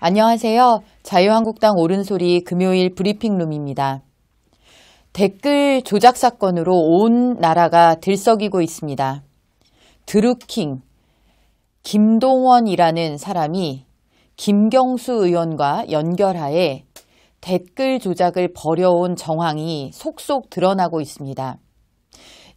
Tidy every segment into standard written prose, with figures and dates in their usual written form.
안녕하세요. 자유한국당 옳은소리 금요일 브리핑룸입니다. 댓글 조작 사건으로 온 나라가 들썩이고 있습니다. 드루킹, 김동원이라는 사람이 김경수 의원과 연결하에 댓글 조작을 벌여온 정황이 속속 드러나고 있습니다.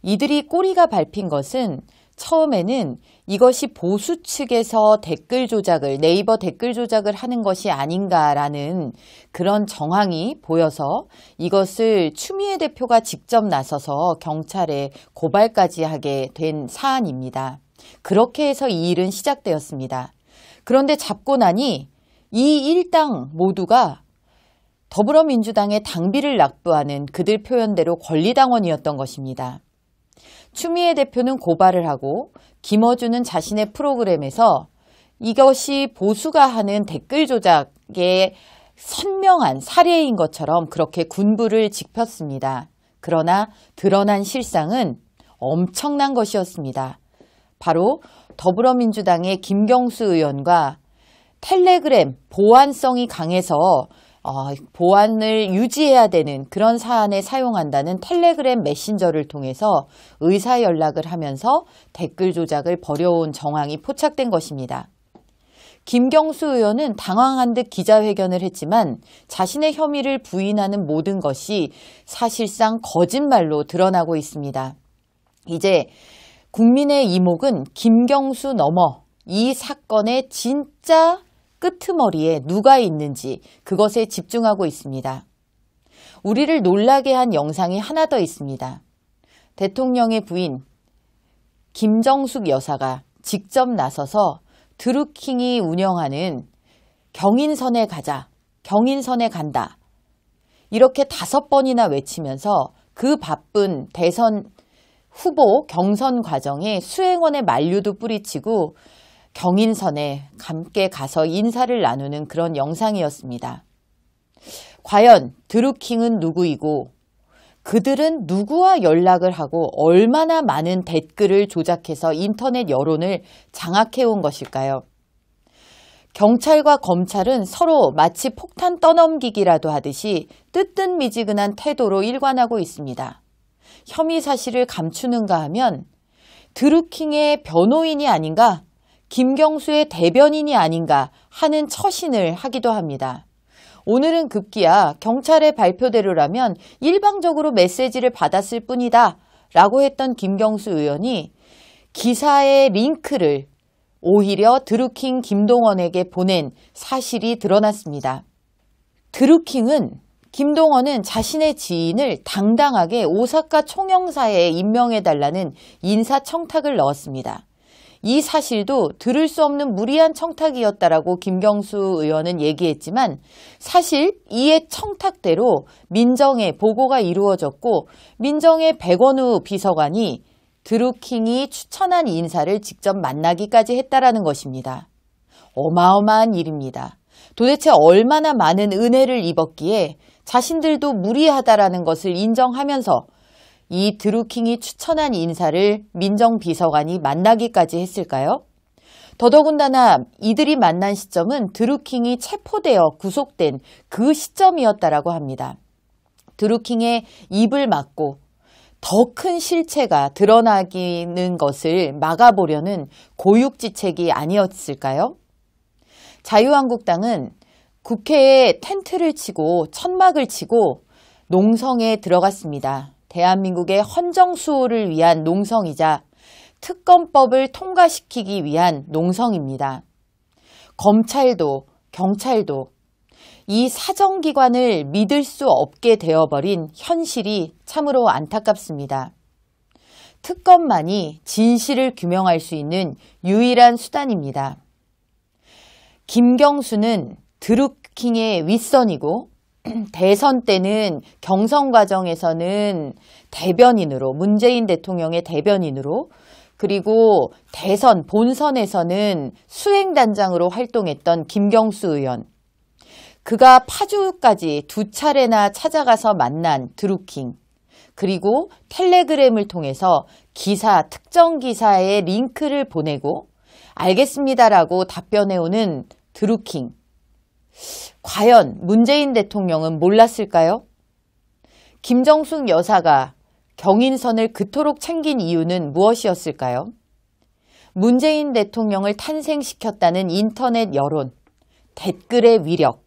이들이 꼬리가 밟힌 것은 처음에는 이것이 보수 측에서 댓글 조작을, 네이버 댓글 조작을 하는 것이 아닌가라는 그런 정황이 보여서 이것을 추미애 대표가 직접 나서서 경찰에 고발까지 하게 된 사안입니다. 그렇게 해서 이 일은 시작되었습니다. 그런데 잡고 나니 이 일당 모두가 더불어민주당의 당비를 납부하는 그들 표현대로 권리당원이었던 것입니다. 추미애 대표는 고발을 하고 김어준은 자신의 프로그램에서 이것이 보수가 하는 댓글 조작의 선명한 사례인 것처럼 그렇게 군부를 지폈습니다. 그러나 드러난 실상은 엄청난 것이었습니다. 바로 더불어민주당의 김경수 의원과 텔레그램 보안성이 강해서 보안을 유지해야 되는 그런 사안에 사용한다는 텔레그램 메신저를 통해서 의사 연락을 하면서 댓글 조작을 벌여온 정황이 포착된 것입니다. 김경수 의원은 당황한 듯 기자회견을 했지만 자신의 혐의를 부인하는 모든 것이 사실상 거짓말로 드러나고 있습니다. 이제 국민의 이목은 김경수 넘어 이 사건의 진짜 끄트머리에 누가 있는지 그것에 집중하고 있습니다. 우리를 놀라게 한 영상이 하나 더 있습니다. 대통령의 부인 김정숙 여사가 직접 나서서 드루킹이 운영하는 경인선에 가자, 경인선에 간다. 이렇게 5번이나 외치면서 그 바쁜 대선 후보 경선 과정에 수행원의 만류도 뿌리치고 경인선에 함께 가서 인사를 나누는 그런 영상이었습니다. 과연 드루킹은 누구이고 그들은 누구와 연락을 하고 얼마나 많은 댓글을 조작해서 인터넷 여론을 장악해온 것일까요? 경찰과 검찰은 서로 마치 폭탄 떠넘기기라도 하듯이 뜨뜻미지근한 태도로 일관하고 있습니다. 혐의 사실을 감추는가 하면 드루킹의 변호인이 아닌가? 김경수의 대변인이 아닌가 하는 처신을 하기도 합니다. 오늘은 급기야 경찰의 발표대로라면 일방적으로 메시지를 받았을 뿐이다 라고 했던 김경수 의원이 기사의 링크를 오히려 드루킹 김동원에게 보낸 사실이 드러났습니다. 드루킹은 김동원은 자신의 지인을 당당하게 오사카 총영사에 임명해달라는 인사청탁을 넣었습니다. 이 사실도 들을 수 없는 무리한 청탁이었다라고 김경수 의원은 얘기했지만 사실 이의 청탁대로 민정에 보고가 이루어졌고 민정의 백원우 비서관이 드루킹이 추천한 인사를 직접 만나기까지 했다라는 것입니다. 어마어마한 일입니다. 도대체 얼마나 많은 은혜를 입었기에 자신들도 무리하다라는 것을 인정하면서 이 드루킹이 추천한 인사를 민정비서관이 만나기까지 했을까요? 더더군다나 이들이 만난 시점은 드루킹이 체포되어 구속된 그 시점이었다라고 합니다. 드루킹의 입을 막고 더 큰 실체가 드러나기는 것을 막아보려는 고육지책이 아니었을까요? 자유한국당은 국회에 텐트를 치고 천막을 치고 농성에 들어갔습니다. 대한민국의 헌정수호를 위한 농성이자 특검법을 통과시키기 위한 농성입니다. 검찰도 경찰도 이 사정기관을 믿을 수 없게 되어버린 현실이 참으로 안타깝습니다. 특검만이 진실을 규명할 수 있는 유일한 수단입니다. 김경수는 드루킹의 윗선이고 대선 때는 경선 과정에서는 대변인으로 문재인 대통령의 대변인으로 그리고 대선 본선에서는 수행단장으로 활동했던 김경수 의원 그가 파주까지 2차례나 찾아가서 만난 드루킹 그리고 텔레그램을 통해서 특정 기사에 링크를 보내고 알겠습니다라고 답변해오는 드루킹 과연 문재인 대통령은 몰랐을까요? 김정숙 여사가 경인선을 그토록 챙긴 이유는 무엇이었을까요? 문재인 대통령을 탄생시켰다는 인터넷 여론, 댓글의 위력.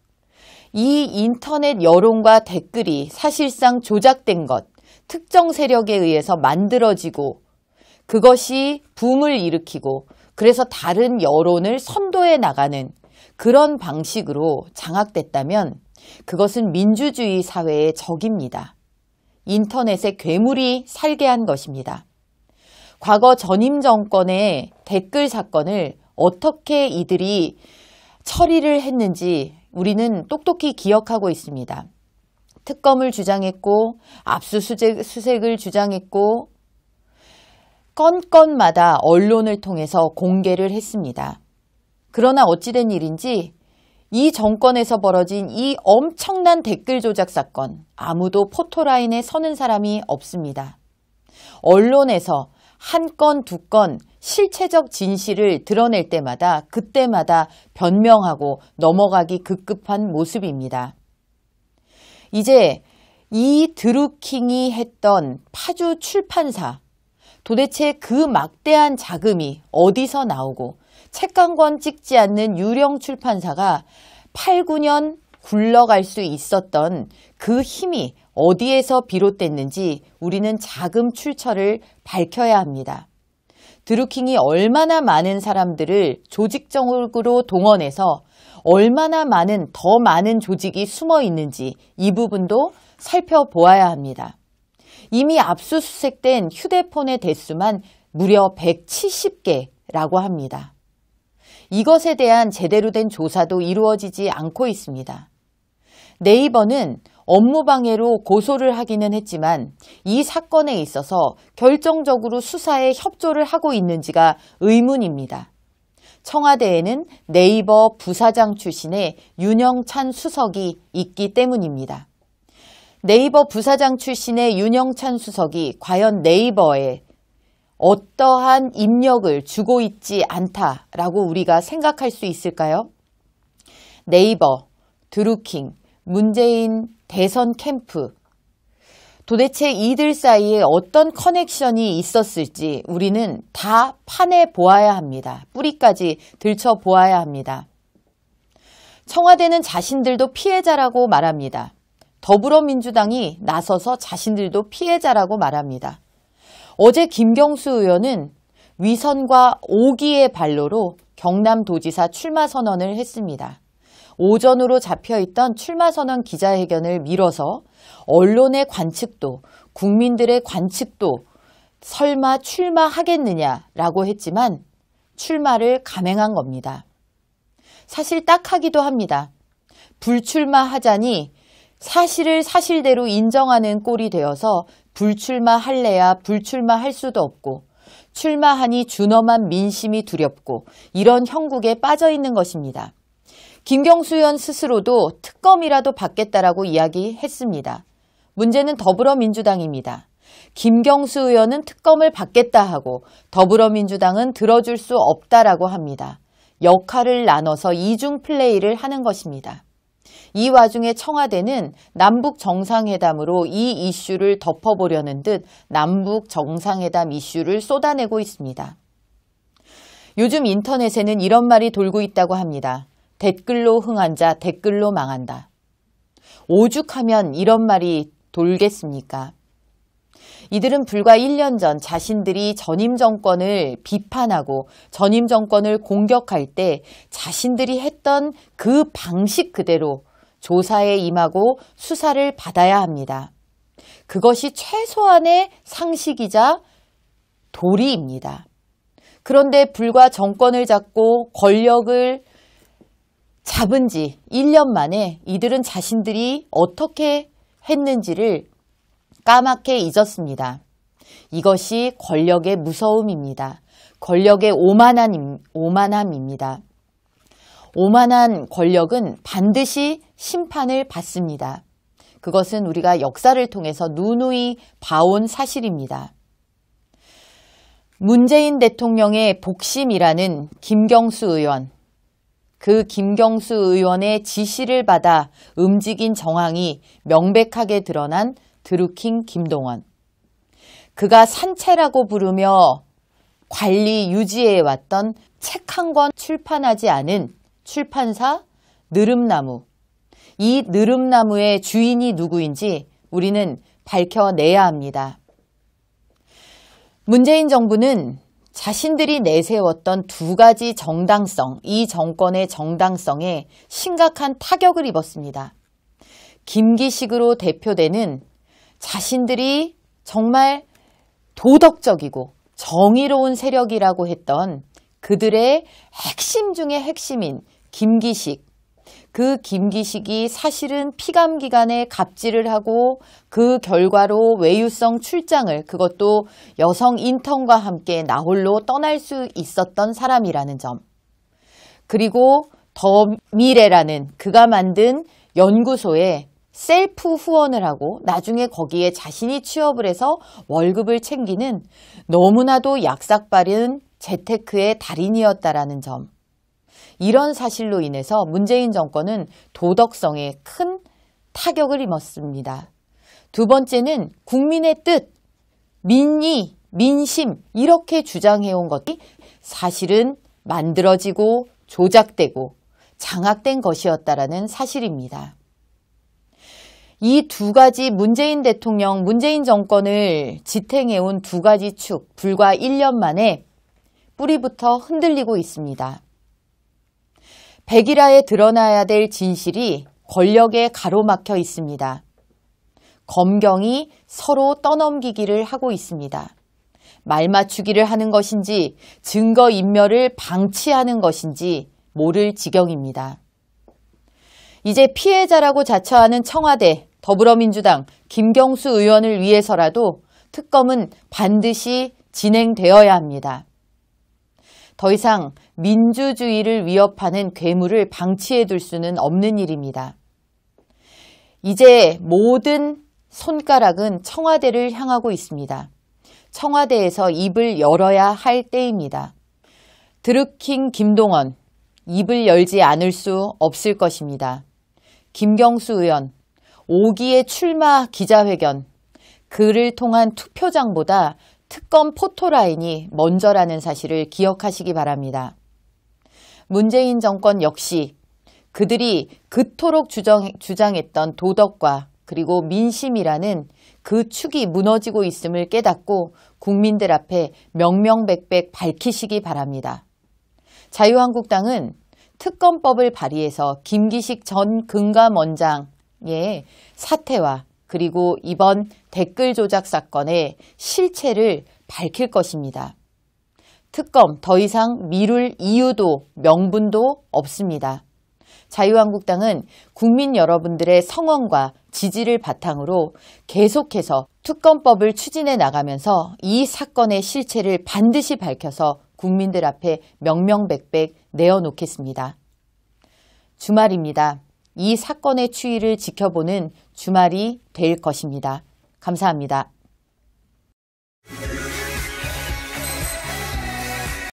이 인터넷 여론과 댓글이 사실상 조작된 것, 특정 세력에 의해서 만들어지고 그것이 붐을 일으키고 그래서 다른 여론을 선도해 나가는 그런 방식으로 장악됐다면 그것은 민주주의 사회의 적입니다. 인터넷에 괴물이 살게 한 것입니다. 과거 전임 정권의 댓글 사건을 어떻게 이들이 처리를 했는지 우리는 똑똑히 기억하고 있습니다. 특검을 주장했고 압수수색을 주장했고 건건마다 언론을 통해서 공개를 했습니다. 그러나 어찌된 일인지 이 정권에서 벌어진 이 엄청난 댓글 조작 사건, 아무도 포토라인에 서는 사람이 없습니다. 언론에서 한 건, 두 건 실체적 진실을 드러낼 때마다 그때마다 변명하고 넘어가기 급급한 모습입니다. 이제 이 드루킹이 했던 파주 출판사, 도대체 그 막대한 자금이 어디서 나오고 책 한 권 찍지 않는 유령 출판사가 8, 9년 굴러갈 수 있었던 그 힘이 어디에서 비롯됐는지 우리는 자금 출처를 밝혀야 합니다. 드루킹이 얼마나 많은 사람들을 조직적으로 동원해서 얼마나 더 많은 조직이 숨어 있는지 이 부분도 살펴보아야 합니다. 이미 압수수색된 휴대폰의 대수만 무려 170개라고 합니다. 이것에 대한 제대로 된 조사도 이루어지지 않고 있습니다. 네이버는 업무방해로 고소를 하기는 했지만 이 사건에 있어서 결정적으로 수사에 협조를 하고 있는지가 의문입니다. 청와대에는 네이버 부사장 출신의 윤영찬 수석이 있기 때문입니다. 네이버 부사장 출신의 윤영찬 수석이 과연 네이버에 어떠한 입력을 주고 있지 않다라고 우리가 생각할 수 있을까요? 네이버, 드루킹, 문재인 대선 캠프, 도대체 이들 사이에 어떤 커넥션이 있었을지 우리는 다 파내 보아야 합니다. 뿌리까지 들춰 보아야 합니다. 청와대는 자신들도 피해자라고 말합니다. 더불어민주당이 나서서 자신들도 피해자라고 말합니다. 어제 김경수 의원은 위선과 오기의 발로로 경남도지사 출마 선언을 했습니다. 오전으로 잡혀있던 출마선언 기자회견을 미뤄서 언론의 관측도 국민들의 관측도 설마 출마하겠느냐라고 했지만 출마를 감행한 겁니다. 사실 딱하기도 합니다. 불출마하자니 사실을 사실대로 인정하는 꼴이 되어서 불출마할래야 불출마할 수도 없고 출마하니 준엄한 민심이 두렵고 이런 형국에 빠져 있는 것입니다. 김경수 의원 스스로도 특검이라도 받겠다라고 이야기했습니다. 문제는 더불어민주당입니다. 김경수 의원은 특검을 받겠다 하고 더불어민주당은 들어줄 수 없다라고 합니다. 역할을 나눠서 이중 플레이를 하는 것입니다. 이 와중에 청와대는 남북 정상회담으로 이 이슈를 덮어보려는 듯 남북 정상회담 이슈를 쏟아내고 있습니다. 요즘 인터넷에는 이런 말이 돌고 있다고 합니다. 댓글로 흥한 자 댓글로 망한다. 오죽하면 이런 말이 돌겠습니까? 이들은 불과 1년 전 자신들이 전임 정권을 비판하고 전임 정권을 공격할 때 자신들이 했던 그 방식 그대로 조사에 임하고 수사를 받아야 합니다. 그것이 최소한의 상식이자 도리입니다. 그런데 불과 정권을 잡고 권력을 잡은 지 1년 만에 이들은 자신들이 어떻게 했는지를 까맣게 잊었습니다. 이것이 권력의 무서움입니다. 권력의 오만함입니다. 오만한 권력은 반드시 심판을 받습니다. 그것은 우리가 역사를 통해서 누누이 봐온 사실입니다. 문재인 대통령의 복심이라는 김경수 의원, 그 김경수 의원의 지시를 받아 움직인 정황이 명백하게 드러난 드루킹 김동원. 그가 산채라고 부르며 관리 유지해왔던 책 한 권 출판하지 않은 출판사 느릅나무. 이 느릅나무의 주인이 누구인지 우리는 밝혀내야 합니다. 문재인 정부는 자신들이 내세웠던 두 가지 정당성, 이 정권의 정당성에 심각한 타격을 입었습니다. 김기식으로 대표되는 자신들이 정말 도덕적이고 정의로운 세력이라고 했던 그들의 핵심 중의 핵심인 김기식. 그 김기식이 사실은 피감기관에 갑질을 하고 그 결과로 외유성 출장을, 그것도 여성 인턴과 함께 나홀로 떠날 수 있었던 사람이라는 점. 그리고 더 미래라는 그가 만든 연구소에 셀프 후원을 하고 나중에 거기에 자신이 취업을 해서 월급을 챙기는 너무나도 약삭빠른 재테크의 달인이었다라는 점. 이런 사실로 인해서 문재인 정권은 도덕성에 큰 타격을 입었습니다. 두 번째는 국민의 뜻, 민의, 민심 이렇게 주장해온 것이 사실은 만들어지고 조작되고 장악된 것이었다라는 사실입니다. 이 두 가지 문재인 대통령, 문재인 정권을 지탱해온 두 가지 축, 불과 1년 만에 뿌리부터 흔들리고 있습니다. 백일화에 드러나야 될 진실이 권력에 가로막혀 있습니다. 검경이 서로 떠넘기기를 하고 있습니다. 말 맞추기를 하는 것인지 증거인멸을 방치하는 것인지 모를 지경입니다. 이제 피해자라고 자처하는 청와대, 더불어민주당, 김경수 의원을 위해서라도 특검은 반드시 진행되어야 합니다. 더 이상 민주주의를 위협하는 괴물을 방치해둘 수는 없는 일입니다. 이제 모든 손가락은 청와대를 향하고 있습니다. 청와대에서 입을 열어야 할 때입니다. 드루킹 김동원, 입을 열지 않을 수 없을 것입니다. 김경수 의원, 5기의 출마 기자회견, 그를 통한 투표장보다 특검 포토라인이 먼저라는 사실을 기억하시기 바랍니다. 문재인 정권 역시 그들이 그토록 주장했던 도덕과 그리고 민심이라는 그 축이 무너지고 있음을 깨닫고 국민들 앞에 명명백백 밝히시기 바랍니다. 자유한국당은 특검법을 발의해서 김기식 전 금감원장의 사태와 그리고 이번 댓글 조작 사건의 실체를 밝힐 것입니다. 특검 더 이상 미룰 이유도 명분도 없습니다. 자유한국당은 국민 여러분들의 성원과 지지를 바탕으로 계속해서 특검법을 추진해 나가면서 이 사건의 실체를 반드시 밝혀서 국민들 앞에 명명백백 내어놓겠습니다. 주말입니다. 이 사건의 추이를 지켜보는 주말이 될 것입니다. 감사합니다.